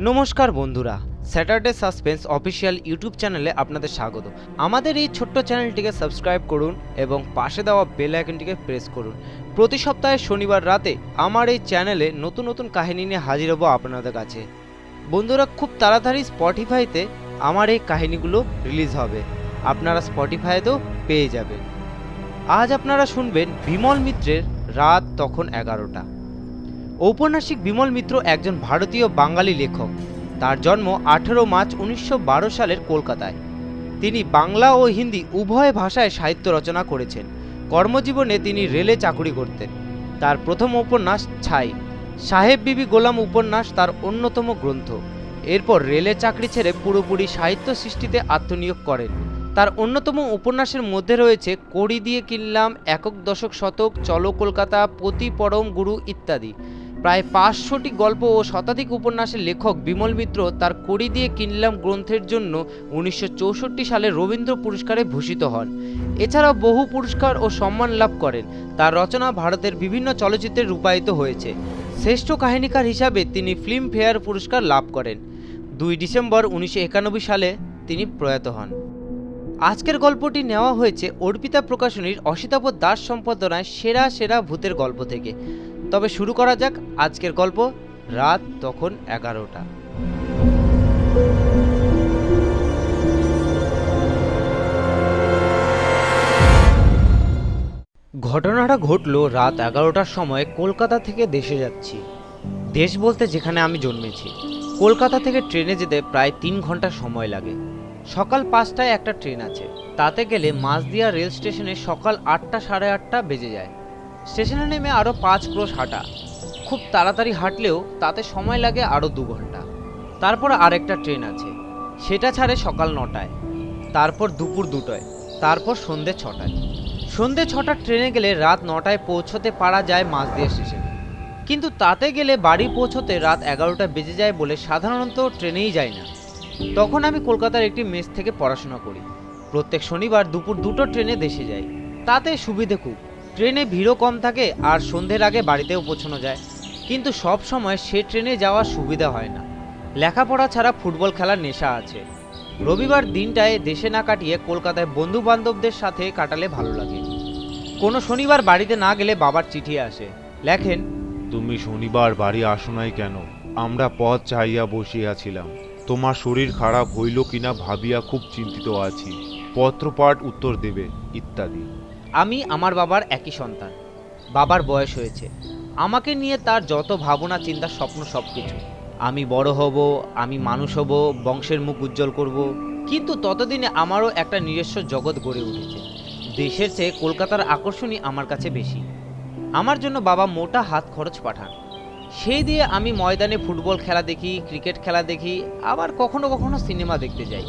নমস্কার বন্ধুরা, Saturday suspense official YouTube চ্যানেলে আপনাদের স্বাগত। আমাদের এই ছোট্ট চ্যানেলটিকে সাবস্ক্রাইব করুন এবং পাশে দেওয়া বেল আইকনটিকে প্রেস করুন। প্রতি সপ্তাহে শনিবার রাতে আমার এই চ্যানেলে নতুন নতুন কাহিনী নিয়ে হাজির হব আপনাদের কাছে। বন্ধুরা, খুব তাড়াতাড়ি স্পটিফাইতে আমার এই কাহিনীগুলো রিলিজ হবে, আপনারা স্পটিফাইতেও পেয়ে যাবেন। আজ আপনারা শুনবেন বিমল মিত্রের রাত তখন 11টা। ঔপন্যাসিক বিমল মিত্র একজন ভারতীয় বাঙালি লেখক। তার জন্ম 18 মার্চ 1912 সালের কলকাতায়। তিনি বাংলা ও হিন্দি উভয় ভাষায় সাহিত্য রচনা করেছেন। কর্মজীবনে তিনি রেলে চাকুরি করতেন। তার প্রথম উপন্যাস ছাই, সাহেব বিবি গোলাম উপন্যাস তার অন্যতম গ্রন্থ। এরপর রেলে চাকরি ছেড়ে পুরোপুরি সাহিত্য সৃষ্টিতে আত্মনিয়োগ করেন। তার অন্যতম উপন্যাসের মধ্যে রয়েছে কড়ি দিয়ে কিনলাম, একক দশক শতক, চলো কলকাতা, পতি পরম গুরু ইত্যাদি। প্রায় 500টি গল্প ও শতাধিক উপন্যাসের লেখক বিমল মিত্র তার কড়ি দিয়ে কিনলাম গ্রন্থের জন্য 1964 সালে রবীন্দ্র পুরস্কারে ভূষিত হন। এছাড়াও বহু পুরস্কার ও সম্মান লাভ করেন। তার রচনা ভারতের বিভিন্ন চলচ্চিত্রে রূপায়িত হয়েছে। শ্রেষ্ঠ কাহিনীকার হিসাবে তিনি ফিল্মফেয়ার পুরস্কার লাভ করেন। 2 ডিসেম্বর 1991 সালে তিনি প্রয়াত হন। আজকের গল্পটি নেওয়া হয়েছে অর্পিতা প্রকাশনীর অসিতাভ দাস সম্পাদনায় সেরা সেরা ভূতের গল্প থেকে। তবে শুরু করা যাক আজকের গল্প, রাত তখন 11টা। ঘটনাটা ঘটলো রাত 11টার সময়। কলকাতা থেকে দেশে যাচ্ছি। দেশ বলতে যেখানে আমি জন্মেছি। কলকাতা থেকে ট্রেনে যেতে প্রায় 3 ঘন্টা সময় লাগে। সকাল 5টায় একটা ট্রেন আছে, তাতে গেলে মাঝদিয়া রেল স্টেশনে সকাল 8টা সাড়ে 8টা বেজে যায়। স্টেশনে নেমে আরও 5 ক্রোশ হাঁটা। খুব তাড়াতাড়ি হাঁটলেও তাতে সময় লাগে আরও 2 ঘন্টা। তারপর আরেকটা ট্রেন আছে, সেটা ছাড়ে সকাল 9টায়, তারপর দুপুর 2টায়, তারপর সন্ধ্যে 6টায়। সন্ধ্যে 6টার ট্রেনে গেলে রাত 9টায় পৌঁছতে পারা যায় মাঝদিয়া স্টেশনে। কিন্তু তাতে গেলে বাড়ি পৌঁছতে রাত 11টা বেজে যায় বলে সাধারণত ট্রেনেই যায় না। তখন আমি কলকাতার একটি মেস থেকে পড়াশোনা করি। প্রত্যেক শনিবার দুপুর 2টো ট্রেনে দেশে যাই। তাতে সুবিধে খুব, ট্রেনে ভিড়ও কম থাকে আর সন্ধ্যের আগে বাড়িতেও পৌঁছানো যায়। কিন্তু সব সময় সে ট্রেনে যাওয়ার সুবিধা হয় না। লেখাপড়া ছাড়া ফুটবল খেলার নেশা আছে। রবিবার দিনটায় দেশে না কাটিয়ে কলকাতায় বন্ধু বান্ধবদের সাথে কাটালে ভালো লাগে। কোনো শনিবার বাড়িতে না গেলে বাবার চিঠি আসে, লেখেন, তুমি শনিবার বাড়ি আসো নাই কেন? আমরা পথ চাহিয়া বসিয়াছিলাম, তোমার শরীর খারাপ হইল কিনা ভাবিয়া খুব চিন্তিত আছি, পত্রপাঠ উত্তর দেবে ইত্যাদি। আমি আমার বাবার একই সন্তান। বাবার বয়স হয়েছে। আমাকে নিয়ে তার যত ভাবনা চিন্তা স্বপ্ন সব কিছু। আমি বড় হব, আমি মানুষ হব, বংশের মুখ উজ্জ্বল করব। কিন্তু ততদিনে আমারও একটা নিজস্ব জগৎ গড়ে উঠেছে। দেশের চেয়ে কলকাতার আকর্ষণই আমার কাছে বেশি। আমার জন্য বাবা মোটা হাত খরচ পাঠান। সেই দিয়ে আমি ময়দানে ফুটবল খেলা দেখি, ক্রিকেট খেলা দেখি, আবার কখনো কখনো সিনেমা দেখতে যাই।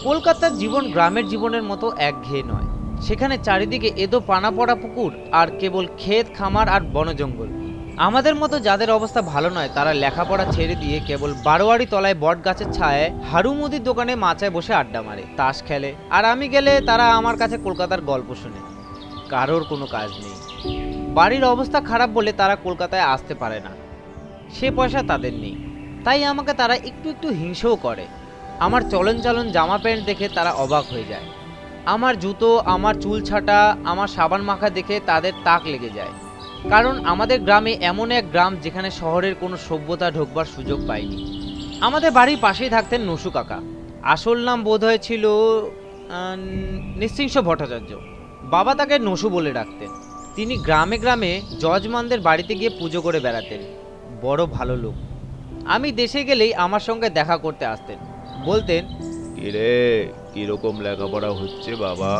কলকাতার জীবন গ্রামের জীবনের মতো একঘেয়ে নয়। সেখানে চারিদিকে এদো পানা পড়া পুকুর আর কেবল ক্ষেত খামার আর বনজঙ্গল। আমাদের মতো যাদের অবস্থা ভালো নয় তারা লেখাপড়া ছেড়ে দিয়ে কেবল বারোয়ারি তলায় বট গাছের ছায়ায় হাড়ু মুদির দোকানে মাচায় বসে আড্ডা মারে, তাস খেলে। আর আমি গেলে তারা আমার কাছে কলকাতার গল্প শোনে। কারোর কোনো কাজ নেই। বাড়ির অবস্থা খারাপ বলে তারা কলকাতায় আসতে পারে না, সে পয়সা তাদের নেই। তাই আমাকে তারা একটু একটু হিংসেও করে। আমার চলন চালন জামা প্যান্ট দেখে তারা অবাক হয়ে যায়। আমার জুতো, আমার চুল ছাটা, আমার সাবান মাখা দেখে তাদের তাক লেগে যায়। কারণ আমাদের গ্রামে এমন এক গ্রাম যেখানে শহরের কোনো সভ্যতা ঢোকবার সুযোগ পায়নি। আমাদের বাড়ির পাশেই থাকতেন নসু কাকা। আসল নাম বোধহয় ছিল নৃসিংহ ভট্টাচার্য। বাবা তাকে নসু বলে ডাকতেন। তিনি গ্রামে গ্রামে যজমানদের বাড়িতে গিয়ে পুজো করে বেড়াতেন। বড় ভালো লোক। আমি দেশে গেলেই আমার সঙ্গে দেখা করতে আসতেন। বলতেন, কিরে, কিরকম লেখাপড়া হচ্ছে বাবা?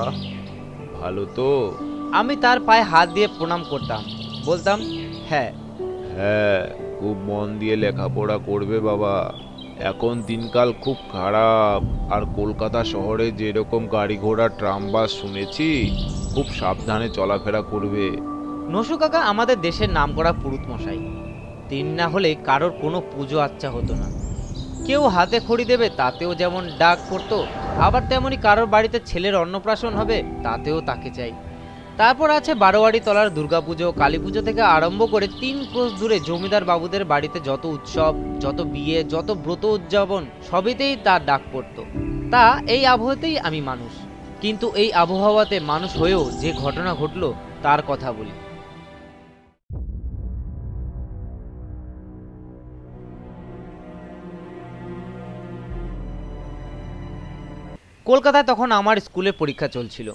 ভালো তো? আমি তার পায়ে হাত দিয়ে প্রণাম করতাম, বলতাম, হ্যাঁ। হ্যাঁ, খুব মন দিয়ে লেখাপড়া করবে বাবা। এখন দিনকাল খুব খারাপ, আর কলকাতা শহরে যেরকম গাড়ি ঘোড়া ট্রাম বাস শুনেছি, খুব সাবধানে চলাফেরা করবে। নসু কাকা আমাদের দেশের নামকরা পুরুত মশাই। তিনি না হলে কারোর কোনো পুজো আচ্ছা হতো না। কেউ হাতে খড়ি দেবে তাতেও যেমন ডাক পড়তো, আবার তেমনি কারোর বাড়িতে ছেলের অন্নপ্রাশন হবে তাতেও তাকে চাই। তারপর আছে বারোয়ারি তলার দুর্গাপুজো, কালী পুজো থেকে আরম্ভ করে 3 ক্রোশ দূরে জমিদার বাবুদের বাড়িতে যত উৎসব, যত বিয়ে, যত ব্রত উদযাপন সবেতেই তার ডাক পড়তো। তা এই আবহাওয়াতেই আমি মানুষ, কিন্তু এই আবহাওয়াতে মানুষ হয়েও যে ঘটনা ঘটলো তার কথা বলি। কলকাতায় তখন আমার স্কুলে পরীক্ষা চলছিল।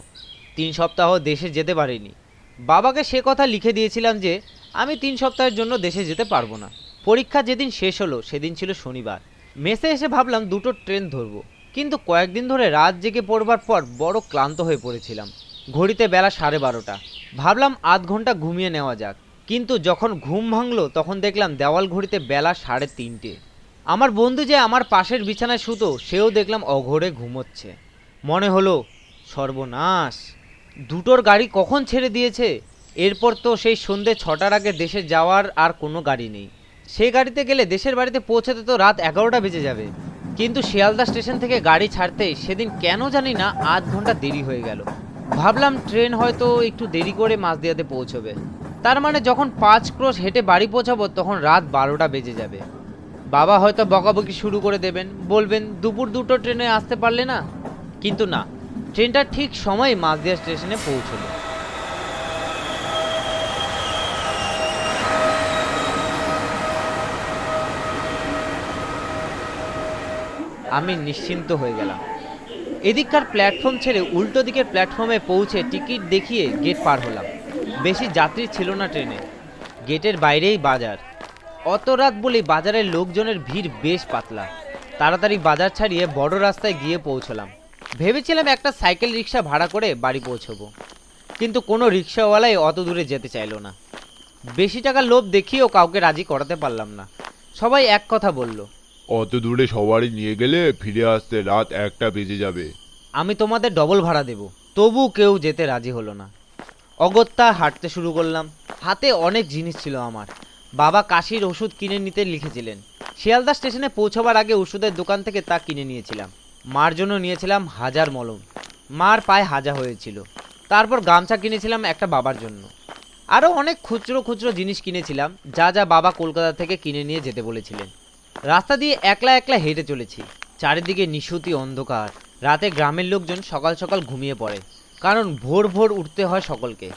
3 সপ্তাহ দেশে যেতে পারিনি। বাবাকে সে কথা লিখে দিয়েছিলাম যে আমি 3 সপ্তাহের জন্য দেশে যেতে পারবো না। পরীক্ষা যেদিন শেষ হলো সেদিন ছিল শনিবার। মেসে এসে ভাবলাম দুটো ট্রেন ধরবো, কিন্তু কয়েকদিন ধরে রাত জেগে পড়বার পর বড় ক্লান্ত হয়ে পড়েছিলাম। ঘড়িতে বেলা 12:30। ভাবলাম আধ ঘন্টা ঘুমিয়ে নেওয়া যাক, কিন্তু যখন ঘুম ভাঙলো তখন দেখলাম দেওয়াল ঘড়িতে বেলা 3:30। আমার বন্ধু যে আমার পাশের বিছানায় শুতো সেও দেখলাম অঘোরে ঘুমোচ্ছে। মনে হলো সর্বনাশ, দুটোর গাড়ি কখন ছেড়ে দিয়েছে। এরপর তো সেই সন্ধে 6টার আগে দেশে যাওয়ার আর কোনো গাড়ি নেই। সেই গাড়িতে গেলে দেশের বাড়িতে পৌঁছাতে তো রাত 11টা বেজে যাবে। কিন্তু শিয়ালদা স্টেশন থেকে গাড়ি ছাড়তে সেদিন কেন জানি না আধ ঘন্টা দেরি হয়ে গেল। ভাবলাম ট্রেন হয়তো একটু দেরি করে মাঝদিয়াতে পৌঁছবে। তার মানে যখন 5 ক্রোশ হেঁটে বাড়ি পৌঁছাবো তখন রাত 12টা বেজে যাবে। বাবা হয়তো বকাবকি শুরু করে দেবেন, বলবেন দুপুর 2টো ট্রেনে আসতে পারলে না। কিন্তু না, ট্রেনটা ঠিক সময়ে মাঝদিয়া স্টেশনে পৌঁছলো। আমি নিশ্চিন্ত হয়ে গেলাম। এদিককার প্ল্যাটফর্ম ছেড়ে উল্টো দিকের প্ল্যাটফর্মে পৌঁছে টিকিট দেখিয়ে গেট পার হলাম। বেশি যাত্রী ছিল না ট্রেনে। গেটের বাইরেই বাজার। অত রাত বলে বাজারের লোকজনের ভিড় বেশ পাতলা। তাড়াতাড়ি বাজার ছাড়িয়ে বড় রাস্তায় গিয়ে পৌঁছলাম। ভেবেছিলাম একটা সাইকেল রিক্সা ভাড়া করে বাড়ি পৌঁছবো, কিন্তু কোনো রিক্সাওয়ালাই অত দূরে যেতে চাইলো না। বেশি টাকার লোভ দেখিয়েও কাউকে রাজি করাতে পারলাম না। সবাই এক কথা বলল, অত দূরে সবারই নিয়ে গেলে ফিরে আসতে রাত 1টা বেজে যাবে। আমি তোমাদের ডবল ভাড়া দেব। তবু কেউ যেতে রাজি হলো না। অগত্যা হাঁটতে শুরু করলাম। হাতে অনেক জিনিস ছিল আমার। বাবা কাশির ওষুধ কিনে নিতে লিখেছিলেন। শিয়ালদা স্টেশনে পৌঁছাবার আগে ওষুধের দোকান থেকে তা কিনে নিয়েছিলাম। মার জন্য নিয়েছিলাম 1000 মলম। মার পায়ে হাজা হয়েছিল। তারপর গামছা কিনেছিলাম একটা বাবার জন্য। আরও অনেক খুচরো খুচরো জিনিস কিনেছিলাম, যা যা বাবা কলকাতা থেকে কিনে নিয়ে যেতে বলেছিলেন। রাস্তা দিয়ে একলা একলা হেঁটে চলেছি। চারিদিকে নিশুতি অন্ধকার। রাতে গ্রামের লোকজন সকাল সকাল ঘুমিয়ে পড়ে, কারণ ভোর ভোর উঠতে হয় সকলকে।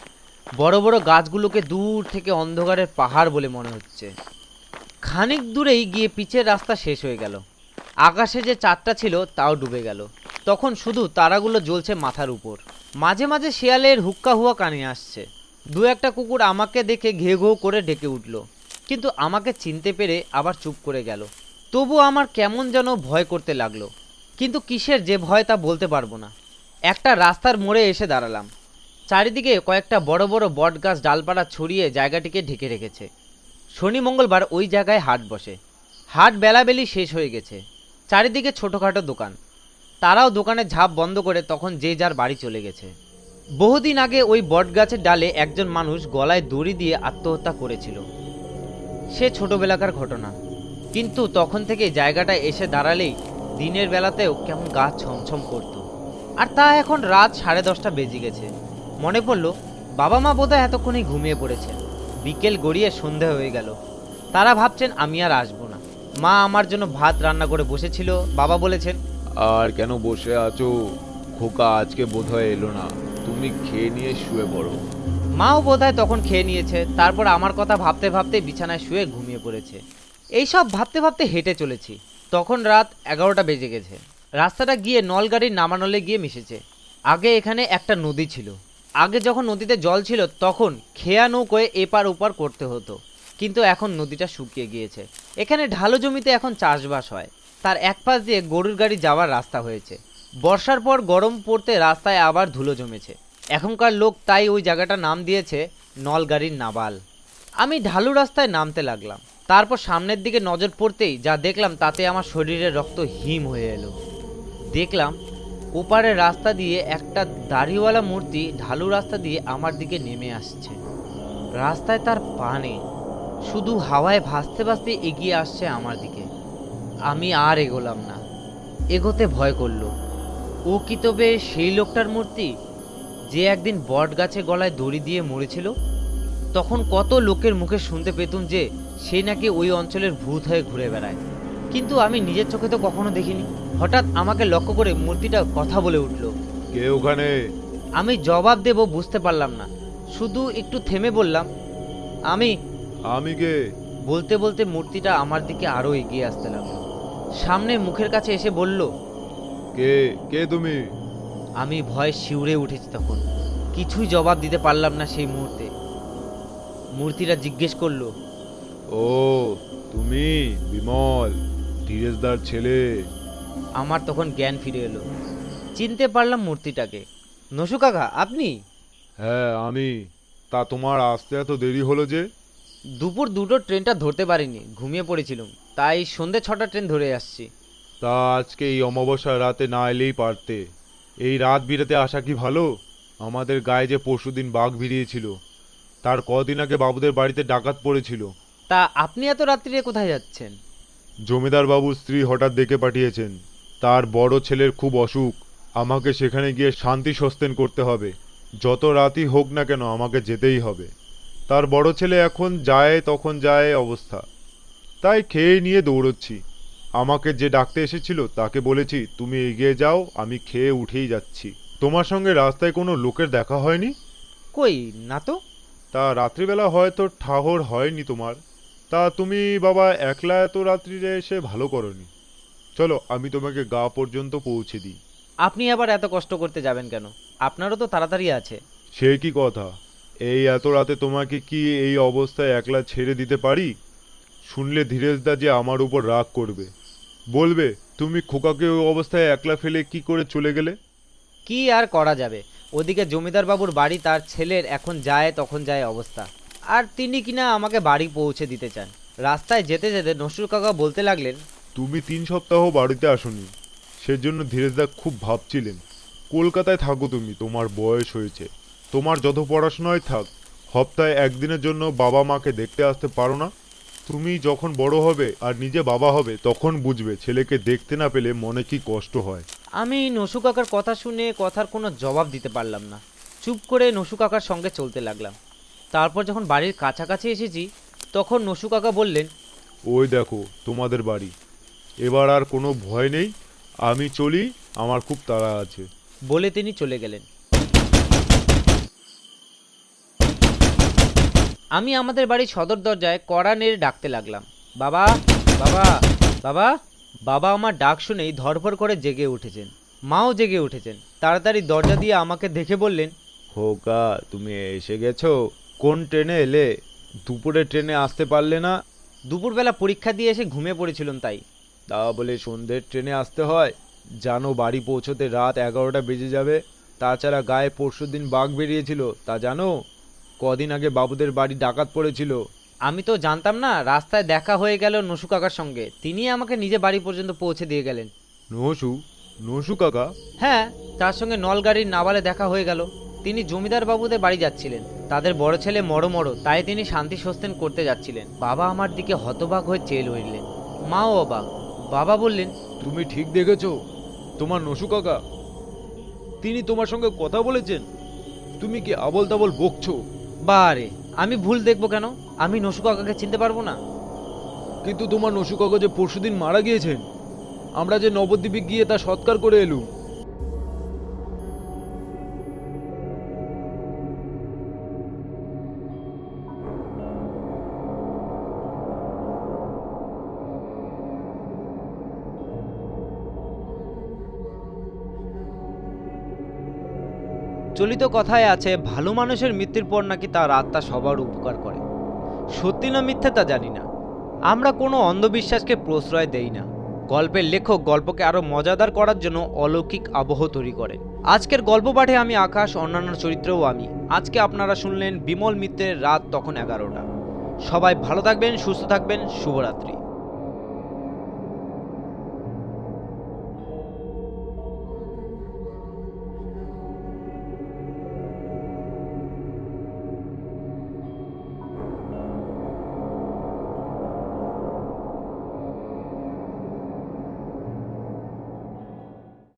বড় বড় গাছগুলোকে দূর থেকে অন্ধকারের পাহাড় বলে মনে হচ্ছে। খানিক দূরেই গিয়ে পিচের রাস্তা শেষ হয়ে গেল। আকাশে যে চাঁদটা ছিল তাও ডুবে গেল। তখন শুধু তারাগুলো জ্বলছে মাথার উপর। মাঝে মাঝে শিয়ালের হুক্কা হুয়া কানে আসছে। দু একটা কুকুর আমাকে দেখে ঘে ঘো করে ডেকে উঠল, কিন্তু আমাকে চিনতে পেরে আবার চুপ করে গেল। তবু আমার কেমন যেন ভয় করতে লাগলো, কিন্তু কিসের যে ভয় তা বলতে পারবো না। একটা রাস্তার মোড়ে এসে দাঁড়ালাম। চারিদিকে কয়েকটা বড় বড় বট গাছ ডালপালা ছড়িয়ে জায়গাটিকে ঢেকে রেখেছে। শনি মঙ্গলবার ওই জায়গায় হাট বসে। হাট বেলাবেলি শেষ হয়ে গেছে। চারিদিকে ছোটোখাটো দোকান। তারাও দোকানের ঝাঁপ বন্ধ করে তখন যে যার বাড়ি চলে গেছে। বহুদিন আগে ওই বট গাছের ডালে একজন মানুষ গলায় দড়ি দিয়ে আত্মহত্যা করেছিল। সে ছোটবেলাকার ঘটনা, কিন্তু তখন থেকে জায়গাটায় এসে দাঁড়ালেই দিনের বেলাতেও কেমন গা ছমছম করত। আর তা এখন রাত 10:30 বেজে গেছে। মনে পড়ল বাবা মা বোধহয় এতক্ষণই ঘুমিয়ে পড়েছে। বিকেল গড়িয়ে সন্ধে হয়ে গেল। তারা ভাবছেন আমি আর আসবো না। মা আমার জন্য ভাত রান্না করে বসেছিল। বাবা বলেছেন, আর কেন বসে আছো? খোকা আজকে বোধহয় এলো না, তুমি খেয়ে নিয়ে শুয়ে পড়ো। মাও বোধহয় তখন খেয়ে নিয়েছে। তারপর আমার কথা ভাবতে ভাবতে বিছানায় শুয়ে ঘুমিয়ে পড়েছে। এইসব ভাবতে ভাবতে হেঁটে চলেছি। তখন রাত 11টা বেজে গেছে। রাস্তাটা গিয়ে নলগাড়ির নামানলে গিয়ে মিশেছে। আগে এখানে একটা নদী ছিল। আগে যখন নদীতে জল ছিল তখন খেয়া নৌকোয় এপার ওপার করতে হতো, কিন্তু এখন নদীটা শুকিয়ে গিয়েছে। এখানে ঢালু জমিতে এখন চাষবাস হয়। তার এক পাশ দিয়ে গরুর গাড়ি যাওয়ার রাস্তা হয়েছে। বর্ষার পর গরম পড়তে রাস্তায় আবার ধুলো জমেছে। এখনকার লোক তাই ওই জায়গাটার নাম দিয়েছে নলগাড়ির নাবাল। আমি ঢালু রাস্তায় নামতে লাগলাম। তারপর সামনের দিকে নজর পড়তেই যা দেখলাম তাতে আমার শরীরের রক্ত হিম হয়ে এলো। দেখলাম ওপারের রাস্তা দিয়ে একটা দাড়িওয়ালা মূর্তি ঢালু রাস্তা দিয়ে আমার দিকে নেমে আসছে। রাস্তায় তার পা নেই, শুধু হাওয়ায় ভাসতে ভাসতে এগিয়ে আসছে আমার দিকে। আমি আর এগোলাম না। এগোতে ভয় করলো। ও কি তবে সেই লোকটার মূর্তি? যে একদিন বট গাছে গলায় দড়ি দিয়ে মরেছিল? তখন কত লোকের মুখে শুনতে পেতুম যে সে নাকি ওই অঞ্চলের ভূত হয়ে ঘুরে বেড়ায়, কিন্তু আমি নিজের চোখে তো কখনো দেখিনি। হঠাৎ আমাকে লক্ষ্য করে মূর্তিটা কথা বলে উঠল। কে ওখানে? আমি জবাব দেব বুঝতে পারলাম না, শুধু একটু থেমে বললাম, আমি। আমি কে? বলতে বলতে মূর্তিটা আমার দিকে আরো এগিয়ে আসতে লাগলো, সামনে মুখের কাছে এসে বলল, কে কে তুমি? আমি ভয়ে শিউরে উঠেছি তখন, কিছুই জবাব দিতে পারলাম না সেই মুহূর্তে। মূর্তিটা জিজ্ঞেস করলো, ও তুমি বিমল, ধীরেশদার ছেলে? আমার তখন জ্ঞান ফিরে এলো, চিনতে পারলাম মূর্তিটাকে। নসু কাকা আপনি? হ্যাঁ আমি। তা তোমার আসতে এত দেরি হলো যে? দুপুর 2টোর ট্রেনটা ধরতে পারিনি, ঘুমিয়ে পড়েছিলাম, তাই সন্ধে 6টার ট্রেন ধরে আসছি। তা আজকে এই অমাবস্যার রাতে না এলেই পারতে। এই রাত বিরেতে আসা কি ভালো? আমাদের গায়ে যে পরশুদিন বাঘ ভিড়িয়েছিল, তার কদিন আগে বাবুদের বাড়িতে ডাকাত পড়েছিল। তা আপনি এত রাত্রিরে কোথায় যাচ্ছেন? জমিদার বাবুর স্ত্রী হঠাৎ ডেকে পাঠিয়েছেন, তার বড় ছেলের খুব অসুখ, আমাকে সেখানে গিয়ে শান্তি সস্তেন করতে হবে। যত রাতই হোক না কেন আমাকে যেতেই হবে। তার বড় ছেলে এখন যায় তখন যায় অবস্থা, তাই খেয়ে নিয়ে দৌড়চ্ছি। আমাকে যে ডাকতে এসেছিল তাকে বলেছি তুমি এগিয়ে যাও, আমি খেয়ে উঠেই যাচ্ছি। তোমার সঙ্গে রাস্তায় কোনো লোকের দেখা হয়নি? কই না তো। তা রাত্রিবেলা হয়তো ঠাহর হয়নি তোমার। তা তুমি বাবা একলা এত রাত্রিরে এসে ভালো করনি। চলো আমি তোমাকে গা পর্যন্ত পৌঁছে দিই। আপনি আবার এত কষ্ট করতে যাবেন কেন? আপনারও তো তাড়াতাড়ি আছে। সে কি কথা? এই এত রাতে তোমাকে কি এই অবস্থায় একলা ছেড়ে দিতে পারি? শুনলে ধীরেশদা যে আমার উপর রাগ করবে, বলবে তুমি খোকাকে ওই অবস্থায় একলা ফেলে কি করে চলে গেলে। কি আর করা যাবে, ওদিকে জমিদার বাবুর বাড়ি তার ছেলের এখন যায় তখন যায় অবস্থা, আর তিনি কিনা আমাকে বাড়ি পৌঁছে দিতে চান। রাস্তায় যেতে যেতে নসরুল কাকা বলতে লাগলেন, তুমি 3 সপ্তাহ বাড়িতে আসোনি, সেজন্য ধীরেশদা খুব ভাবছিলেন। কলকাতায় থাকো তুমি, তোমার বয়স হয়েছে, তোমার যত পড়াশোনায় থাক, সপ্তাহে একদিনের জন্য বাবা মাকে দেখতে আসতে পারো না? তুমি যখন বড় হবে আর নিজে বাবা হবে তখন বুঝবে ছেলেকে দেখতে না পেলে মনে কি কষ্ট হয়। আমি নসু কাকার কথা শুনে কথার কোনো জবাব দিতে পারলাম না, চুপ করে নসু কাকার সঙ্গে চলতে লাগলাম। তারপর যখন বাড়ির কাছাকাছি এসেছি তখন নসু কাকা বললেন, ওই দেখো তোমাদের বাড়ি। এবার আর কোনো ভয় নেই, আমি চলি, আমার খুব তাড়া আছে। বলে তিনি চলে গেলেন। আমি আমাদের বাড়ির সদর দরজায় কড়া নেড়ে ডাকতে লাগলাম, বাবা বাবা বাবা। বাবা আমার ডাক শুনেই ধরফর করে জেগে উঠেছেন, মাও জেগে উঠেছেন। তাড়াতাড়ি দরজা দিয়ে আমাকে দেখে বললেন, খোকা তুমি এসে গেছো? কোন ট্রেনে এলে? দুপুরে ট্রেনে আসতে পারলে না? দুপুরবেলা পরীক্ষা দিয়ে এসে ঘুমিয়ে পড়েছিলাম তাই। তা বলে সন্ধ্যের ট্রেনে আসতে হয়? জানো বাড়ি পৌঁছোতে রাত 11টা বেজে যাবে। তাছাড়া গায়ে পরশুদিন বাঘ বেরিয়েছিল, তা জানো? কদিন আগে বাবুদের বাড়ি ডাকাত পড়েছিল। আমি তো জানতাম না, রাস্তায় দেখা হয়ে গেল নসু কাকার সঙ্গে, তিনি আমাকে নিজে বাড়ি পর্যন্ত পৌঁছে দিয়ে গেলেন। নসু? নসু কাকা? হ্যাঁ, তার সঙ্গে নলগাড়ির নাবালে দেখা হয়ে গেল। তিনি জমিদার বাবুদের বাড়ি যাচ্ছিলেন, তাদের বড় ছেলে মরো তাই তিনি শান্তি সস্তেন করতে যাচ্ছিলেন। বাবা আমার দিকে হতবাক হয়ে চেয়ে রইলেন, মাও অবাক। বাবা বললেন, তুমি ঠিক দেখেছো, তোমার নসু কাকা, তিনি তোমার সঙ্গে কথা বলেছেন। তুমি কি আবল তাবল বকছো? বারে, আমি ভুল দেখবো কেন? আমি নসু কাকাকে চিনতে পারবো না? কিন্তু তোমার নসু কাকা যে পরশুদিন মারা গিয়েছেন, আমরা যে নবদ্বীপে গিয়ে তা সৎকার করে এলুম। চলিত কথায় আছে, ভালো মানুষের মৃত্যুর পর নাকি তার আত্মা সবার উপকার করে। সত্যি না মিথ্যে তা জানি না, আমরা কোনো অন্ধবিশ্বাসকে প্রশ্রয় দেই না। গল্পের লেখক গল্পকে আরও মজাদার করার জন্য অলৌকিক আবহ তৈরি করেন। আজকের গল্প পাঠে আমি আকাশ, অন্যান্য চরিত্রেও আমি। আজকে আপনারা শুনলেন বিমল মিত্রের রাত তখন 11টা। সবাই ভালো থাকবেন, সুস্থ থাকবেন, শুভরাত্রি।